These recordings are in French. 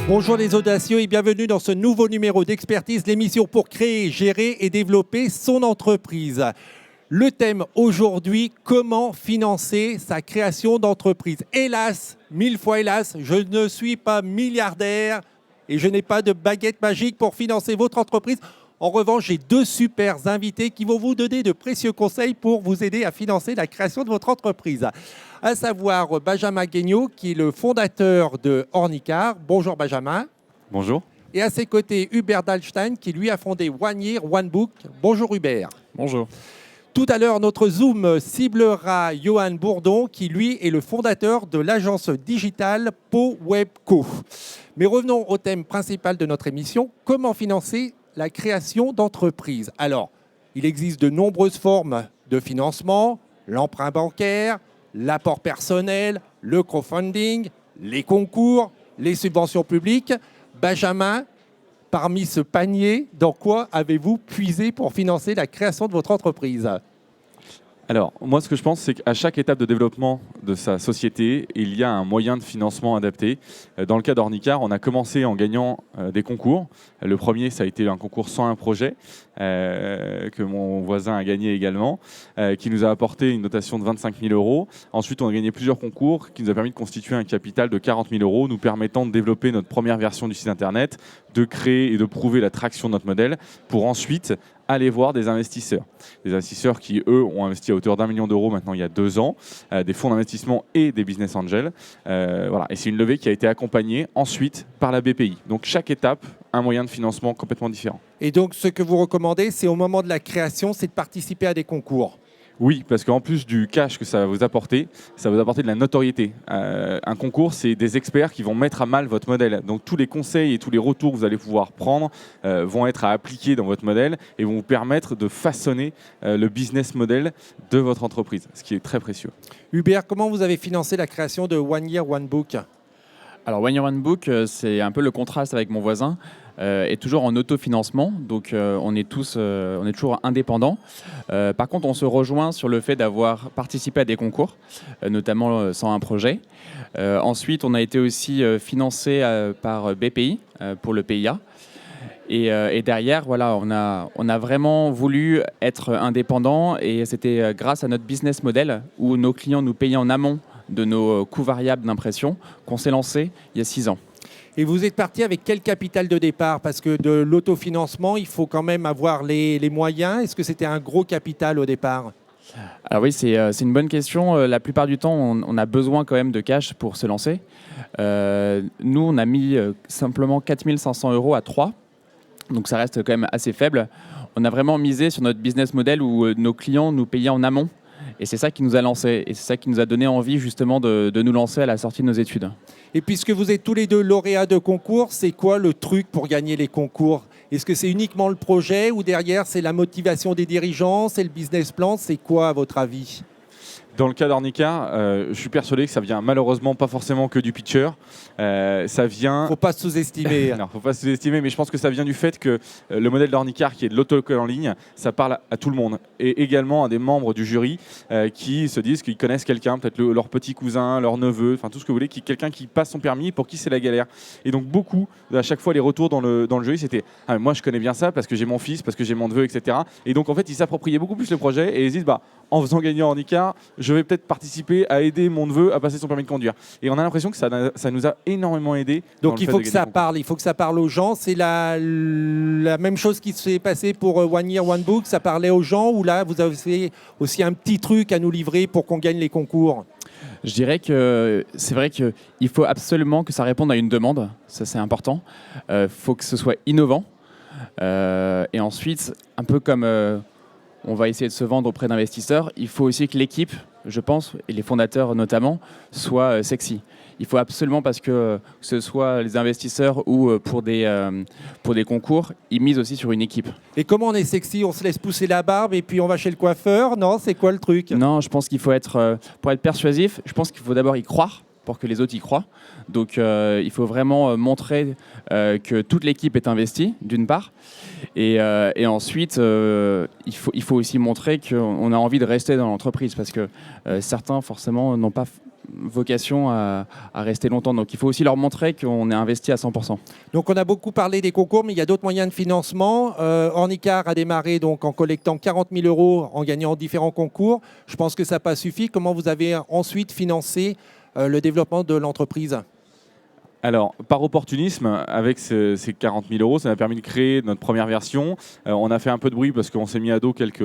Bonjour les audacieux et bienvenue dans ce nouveau numéro d'Expertise, l'émission pour créer, gérer et développer son entreprise. Le thème aujourd'hui, comment financer sa création d'entreprise. Hélas, mille fois hélas, je ne suis pas milliardaire et je n'ai pas de baguette magique pour financer votre entreprise. En revanche, j'ai deux super invités qui vont vous donner de précieux conseils pour vous aider à financer la création de votre entreprise. À savoir Benjamin Guignot, qui est le fondateur de Ornicar. Bonjour Benjamin. Bonjour. Et à ses côtés, Hubert Dallstein, qui lui a fondé One Year, One Book. Bonjour Hubert. Bonjour. Tout à l'heure, notre Zoom ciblera Johan Bourdon, qui lui est le fondateur de l'agence digitale PoWebCo. Mais revenons au thème principal de notre émission, comment financer la création d'entreprise. Alors, il existe de nombreuses formes de financement, l'emprunt bancaire, l'apport personnel, le crowdfunding, les concours, les subventions publiques. Benjamin, parmi ce panier, dans quoi avez-vous puisé pour financer la création de votre entreprise ? Alors, moi, ce que je pense, c'est qu'à chaque étape de développement de sa société, il y a un moyen de financement adapté. Dans le cas d'Ornicar, on a commencé en gagnant des concours. Le premier, ça a été un concours 101 projets que mon voisin a gagné également, qui nous a apporté une notation de 25 000 euros. Ensuite, on a gagné plusieurs concours qui nous a permis de constituer un capital de 40 000 euros, nous permettant de développer notre première version du site internet, de créer et de prouver la traction de notre modèle, pour ensuite aller voir des investisseurs. Des investisseurs qui, eux, ont investi à hauteur d'1 million d'euros maintenant il y a 2 ans, des fonds d'investissement et des business angels. Voilà. Et c'est une levée qui a été accompagnée ensuite par la BPI. Donc chaque étape, un moyen de financement complètement différent. Et donc ce que vous recommandez, c'est au moment de la création, c'est de participer à des concours. Oui, parce qu'en plus du cash que ça va vous apporter, ça va vous apporter de la notoriété. Un concours, c'est des experts qui vont mettre à mal votre modèle. Donc tous les conseils et tous les retours que vous allez pouvoir prendre vont être à appliquer dans votre modèle et vont vous permettre de façonner le business model de votre entreprise, ce qui est très précieux. Hubert, comment vous avez financé la création de One Year, One Book ? Alors One Year, One Book, c'est un peu le contraste avec mon voisin. Est toujours en autofinancement, donc on est toujours indépendants. Par contre, on se rejoint sur le fait d'avoir participé à des concours, notamment 101 projets. Ensuite, on a été aussi financé par BPI pour le PIA. Et derrière, voilà, on a vraiment voulu être indépendants et c'était grâce à notre business model où nos clients nous payaient en amont de nos coûts variables d'impression qu'on s'est lancé il y a 6 ans. Et vous êtes parti avec quel capital de départ ? Parce que de l'autofinancement, il faut quand même avoir les moyens. Est-ce que c'était un gros capital au départ ? Alors oui, c'est une bonne question. La plupart du temps, on a besoin quand même de cash pour se lancer. Nous, on a mis simplement 4 500 euros à 3. Donc ça reste quand même assez faible. On a vraiment misé sur notre business model où nos clients nous payaient en amont. Et c'est ça qui nous a lancé. Et c'est ça qui nous a donné envie justement de nous lancer à la sortie de nos études. Et puisque vous êtes tous les deux lauréats de concours, c'est quoi le truc pour gagner les concours ? Est-ce que c'est uniquement le projet ou derrière c'est la motivation des dirigeants, c'est le business plan ? C'est quoi à votre avis ? Dans le cas d'Ornicar, je suis persuadé que ça vient malheureusement pas forcément que du pitcher. Ça vient. Faut pas sous-estimer. Non, faut pas sous-estimer, mais je pense que ça vient du fait que le modèle d'Ornicar, qui est de l'autocall en ligne, ça parle à tout le monde. Et également à des membres du jury qui se disent qu'ils connaissent quelqu'un, peut-être leur petit cousin, leur neveu, enfin tout ce que vous voulez, quelqu'un qui passe son permis pour qui c'est la galère. Et donc beaucoup, à chaque fois les retours dans le jury, c'était ah, moi je connais bien ça parce que j'ai mon fils, parce que j'ai mon neveu, etc. Et donc en fait ils s'appropriaient beaucoup plus le projet et ils se disent en faisant gagner Ornicar, je vais peut-être participer à aider mon neveu à passer son permis de conduire. Et on a l'impression que ça nous a énormément aidé. Donc il faut que ça parle, il faut que ça parle aux gens. C'est la même chose qui s'est passée pour One Year, One Book. Ça parlait aux gens ou là vous avez aussi un petit truc à nous livrer pour qu'on gagne les concours ? Je dirais que c'est vrai qu'il faut absolument que ça réponde à une demande. Ça c'est important. Faut que ce soit innovant. Et ensuite, un peu comme on va essayer de se vendre auprès d'investisseurs, il faut aussi que l'équipe, je pense, et les fondateurs notamment, soient sexy. Il faut absolument, parce que ce soit les investisseurs ou pour des concours, ils misent aussi sur une équipe. Et comment on est sexy ? On se laisse pousser la barbe et puis on va chez le coiffeur ? Non, c'est quoi le truc ? Non, je pense qu'il faut être, pour être persuasif, je pense qu'il faut d'abord y croire pour que les autres y croient. Donc il faut vraiment montrer que toute l'équipe est investie, d'une part. Et ensuite, il faut aussi montrer qu'on a envie de rester dans l'entreprise parce que certains, forcément, n'ont pas vocation à rester longtemps. Donc il faut aussi leur montrer qu'on est investi à 100%. Donc on a beaucoup parlé des concours, mais il y a d'autres moyens de financement. Ornicar a démarré donc en collectant 40 000 € en gagnant différents concours. Je pense que ça n'a pas suffi. Comment vous avez ensuite financé le développement de l'entreprise ? Alors, par opportunisme, avec ces 40 000 €, ça m'a permis de créer notre première version. On a fait un peu de bruit parce qu'on s'est mis à dos quelques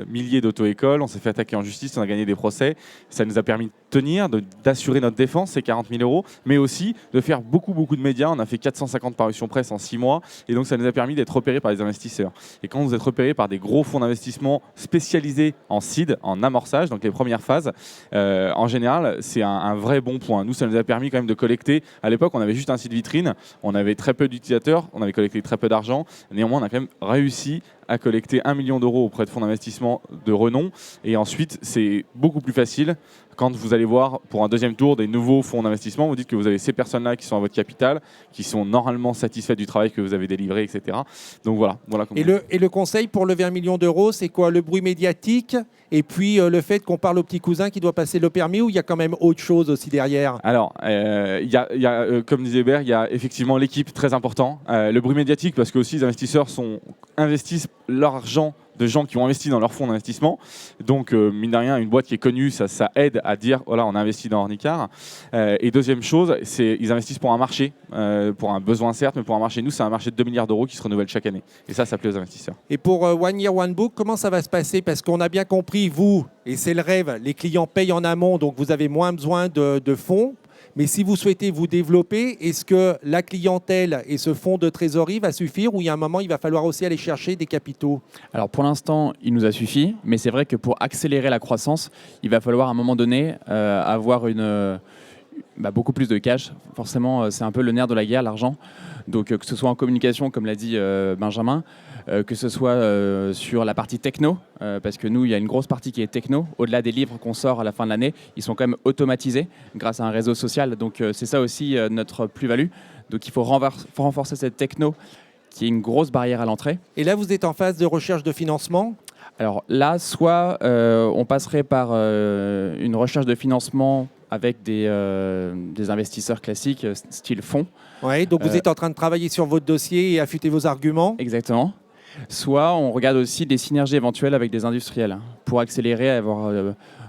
milliers d'auto-écoles, on s'est fait attaquer en justice, on a gagné des procès. Ça nous a permis de tenir, d'assurer notre défense, ces 40 000 €, mais aussi de faire beaucoup de médias. On a fait 450 parutions presse en 6 mois, et donc ça nous a permis d'être repérés par les investisseurs. Et quand vous êtes repérés par des gros fonds d'investissement spécialisés en seed, en amorçage, donc les premières phases, en général, c'est un vrai bon point. Nous, ça nous a permis quand même de collecter. À l'époque, on avait juste un site vitrine, on avait très peu d'utilisateurs, on avait collecté très peu d'argent. Néanmoins, on a quand même réussi à collecter 1 million € auprès de fonds d'investissement de renom. Et ensuite, c'est beaucoup plus facile quand vous allez voir pour un deuxième tour des nouveaux fonds d'investissement. Vous dites que vous avez ces personnes-là qui sont à votre capital, qui sont normalement satisfaites du travail que vous avez délivré, etc. Donc voilà. Et le conseil pour lever 1 million €, c'est quoi? Le bruit médiatique et puis le fait qu'on parle au petit cousin qui doit passer le permis, ou il y a quand même autre chose aussi derrière? Alors, comme disait Hubert, il y a effectivement l'équipe, très important. Le bruit médiatique, parce que aussi les investisseurs investissent leur argent de gens qui ont investi dans leur fonds d'investissement. Donc, mine de rien, une boîte qui est connue, ça aide à dire, voilà, on a investi dans Ornicar. Et deuxième chose, ils investissent pour un marché, pour un besoin certes, mais pour un marché. Nous, c'est un marché de 2 milliards € qui se renouvelle chaque année. Et ça plaît aux investisseurs. Et pour One Year One Book, comment ça va se passer? Parce qu'on a bien compris, vous, et c'est le rêve, les clients payent en amont, donc vous avez moins besoin de fonds. Mais si vous souhaitez vous développer, est-ce que la clientèle et ce fonds de trésorerie va suffire, ou il y a un moment, il va falloir aussi aller chercher des capitaux? Alors pour l'instant, il nous a suffi, mais c'est vrai que pour accélérer la croissance, il va falloir à un moment donné avoir beaucoup plus de cash. Forcément, c'est un peu le nerf de la guerre, l'argent. Donc que ce soit en communication, comme l'a dit Benjamin, que ce soit sur la partie techno, parce que nous, il y a une grosse partie qui est techno. Au-delà des livres qu'on sort à la fin de l'année, ils sont quand même automatisés grâce à un réseau social. Donc c'est ça aussi notre plus-value. Donc il faut renforcer cette techno qui est une grosse barrière à l'entrée. Et là, vous êtes en phase de recherche de financement? Alors là, soit on passerait par une recherche de financement avec des investisseurs classiques, style fonds. Oui, donc vous êtes en train de travailler sur votre dossier et affûter vos arguments. Exactement. Soit on regarde aussi des synergies éventuelles avec des industriels pour accélérer, avoir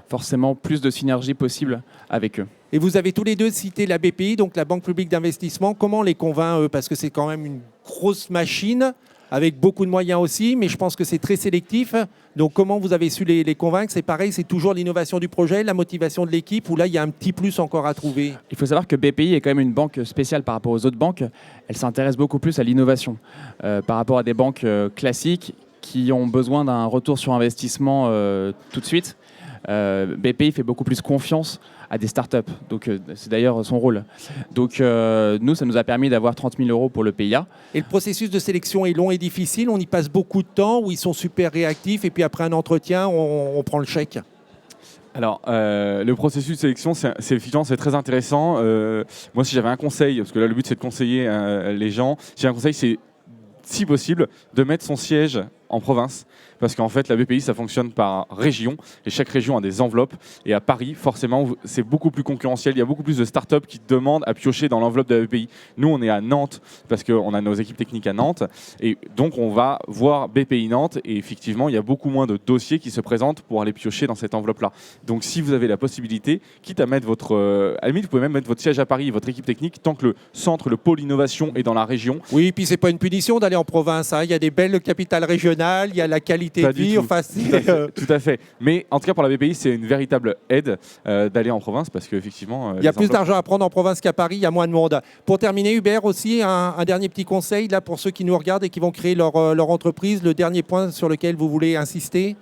forcément plus de synergies possibles avec eux. Et vous avez tous les deux cité la BPI, donc la Banque publique d'investissement. Comment on les convainc, eux? Parce que c'est quand même une grosse machine, avec beaucoup de moyens aussi, mais je pense que c'est très sélectif. Donc comment vous avez su les convaincre? C'est pareil, c'est toujours l'innovation du projet, la motivation de l'équipe, ou là il y a un petit plus encore à trouver? Il faut savoir que BPI est quand même une banque spéciale par rapport aux autres banques. Elle s'intéresse beaucoup plus à l'innovation par rapport à des banques classiques qui ont besoin d'un retour sur investissement tout de suite. BPI fait beaucoup plus confiance à des startups. Donc, c'est d'ailleurs son rôle. Donc, nous, ça nous a permis d'avoir 30 000 € pour le PIA. Et le processus de sélection est long et difficile. On y passe beaucoup de temps, où ils sont super réactifs, et puis après un entretien, on prend le chèque. Alors, le processus de sélection, c'est très intéressant. Moi, si j'avais un conseil, parce que là, le but, c'est de conseiller les gens, si j'ai un conseil, c'est, si possible, de mettre son siège en province, parce qu'en fait la BPI ça fonctionne par région et chaque région a des enveloppes, et à Paris forcément c'est beaucoup plus concurrentiel, il y a beaucoup plus de startups qui demandent à piocher dans l'enveloppe de la BPI. Nous on est à Nantes parce qu'on a nos équipes techniques à Nantes, et donc on va voir BPI Nantes, et effectivement il y a beaucoup moins de dossiers qui se présentent pour aller piocher dans cette enveloppe là. Donc si vous avez la possibilité, quitte à mettre à la limite vous pouvez même mettre votre siège à Paris, votre équipe technique, tant que le centre, le pôle innovation est dans la région. Oui, puis c'est pas une punition d'aller en province, hein. Il y a des belles capitales régionales, il y a la qualité de vie. Enfin, tout à fait. Mais en tout cas, pour la BPI, c'est une véritable aide d'aller en province, parce qu'effectivement... il y a plus d'argent à prendre en province qu'à Paris, il y a moins de monde. Pour terminer, Hubert, aussi, un dernier petit conseil là, pour ceux qui nous regardent et qui vont créer leur entreprise. Le dernier point sur lequel vous voulez insister?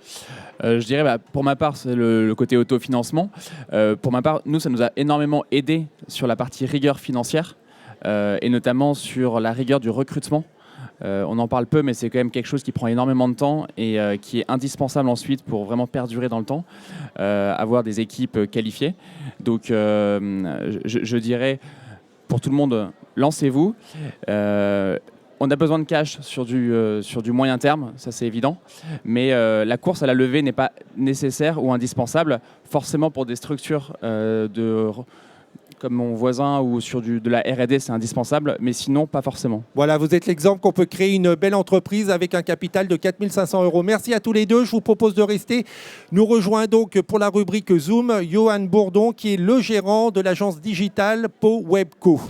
Je dirais, pour ma part, c'est le côté autofinancement. Pour ma part, nous, ça nous a énormément aidé sur la partie rigueur financière, et notamment sur la rigueur du recrutement. On en parle peu, mais c'est quand même quelque chose qui prend énormément de temps et qui est indispensable ensuite pour vraiment perdurer dans le temps, avoir des équipes qualifiées. Donc je dirais, pour tout le monde, lancez-vous. On a besoin de cash sur du moyen terme, ça c'est évident, mais la course à la levée n'est pas nécessaire ou indispensable, forcément pour des structures comme mon voisin ou sur de la R&D, c'est indispensable, mais sinon pas forcément. Voilà, vous êtes l'exemple qu'on peut créer une belle entreprise avec un capital de 4 500 €. Merci à tous les deux, je vous propose de rester. Nous rejoint donc pour la rubrique Zoom, Johan Bourdon, qui est le gérant de l'agence digitale PoWebCo.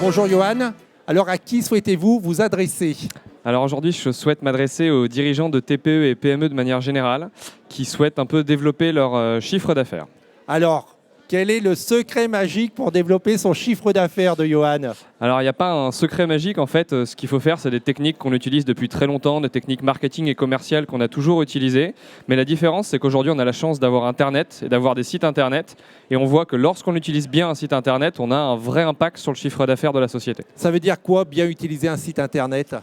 Bonjour Johan, alors à qui souhaitez-vous vous adresser ? Alors aujourd'hui, je souhaite m'adresser aux dirigeants de TPE et PME de manière générale qui souhaitent un peu développer leur chiffre d'affaires. Alors, quel est le secret magique pour développer son chiffre d'affaires de Johan ? Alors il n'y a pas un secret magique en fait, ce qu'il faut faire c'est des techniques qu'on utilise depuis très longtemps, des techniques marketing et commerciales qu'on a toujours utilisées. Mais la différence c'est qu'aujourd'hui on a la chance d'avoir Internet et d'avoir des sites Internet et on voit que lorsqu'on utilise bien un site Internet, on a un vrai impact sur le chiffre d'affaires de la société. Ça veut dire quoi, bien utiliser un site Internet ?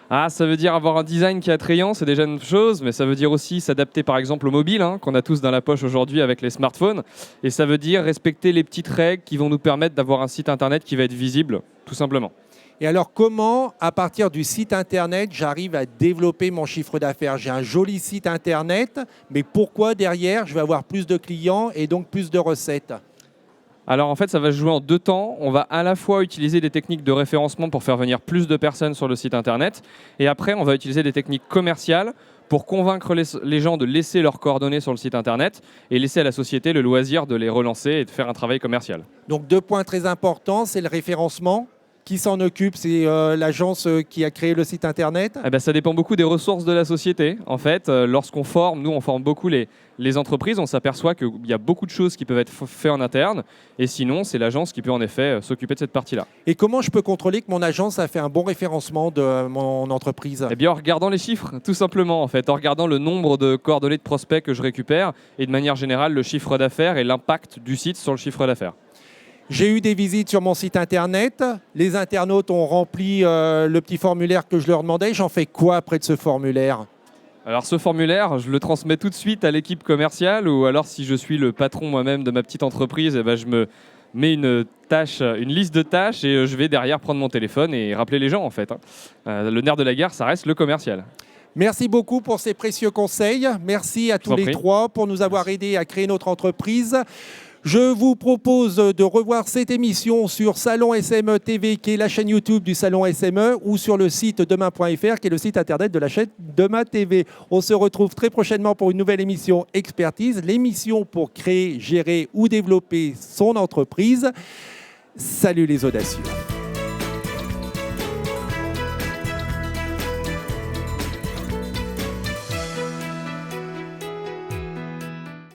Ah, ça veut dire avoir un design qui est attrayant, c'est déjà une chose, mais ça veut dire aussi s'adapter par exemple au mobile, qu'on a tous dans la poche aujourd'hui avec les smartphones. Et ça veut dire respecter les petites règles qui vont nous permettre d'avoir un site internet qui va être visible, tout simplement. Et alors comment, à partir du site internet, j'arrive à développer mon chiffre d'affaires ? J'ai un joli site internet, mais pourquoi derrière, je vais avoir plus de clients et donc plus de recettes ? Alors en fait, ça va se jouer en deux temps. On va à la fois utiliser des techniques de référencement pour faire venir plus de personnes sur le site internet. Et après, on va utiliser des techniques commerciales pour convaincre les gens de laisser leurs coordonnées sur le site internet et laisser à la société le loisir de les relancer et de faire un travail commercial. Donc 2 points très importants, c'est le référencement. Qui s'en occupe ? C'est l'agence qui a créé le site internet ? Eh ben, ça dépend beaucoup des ressources de la société. En fait, lorsqu'on forme, nous on forme beaucoup les entreprises, on s'aperçoit qu'il y a beaucoup de choses qui peuvent être faites en interne. Et sinon, c'est l'agence qui peut en effet s'occuper de cette partie-là. Et comment je peux contrôler que mon agence a fait un bon référencement de mon entreprise ? Eh bien, en regardant les chiffres, tout simplement, en fait, en regardant le nombre de coordonnées de prospects que je récupère et de manière générale le chiffre d'affaires et l'impact du site sur le chiffre d'affaires. J'ai eu des visites sur mon site internet. Les internautes ont rempli le petit formulaire que je leur demandais. J'en fais quoi après de ce formulaire ? Alors ce formulaire, je le transmets tout de suite à l'équipe commerciale ou alors si je suis le patron moi-même de ma petite entreprise, eh ben, je me mets une liste de tâches et je vais derrière prendre mon téléphone et rappeler les gens en fait. Le nerf de la guerre, ça reste le commercial. Merci beaucoup pour ces précieux conseils. Merci à tous les trois pour nous avoir aidés à créer notre entreprise. Je vous propose de revoir cette émission sur Salon SME TV, qui est la chaîne YouTube du Salon SME, ou sur le site demain.fr, qui est le site internet de la chaîne Demain TV. On se retrouve très prochainement pour une nouvelle émission Expertise, l'émission pour créer, gérer ou développer son entreprise. Salut les audacieux.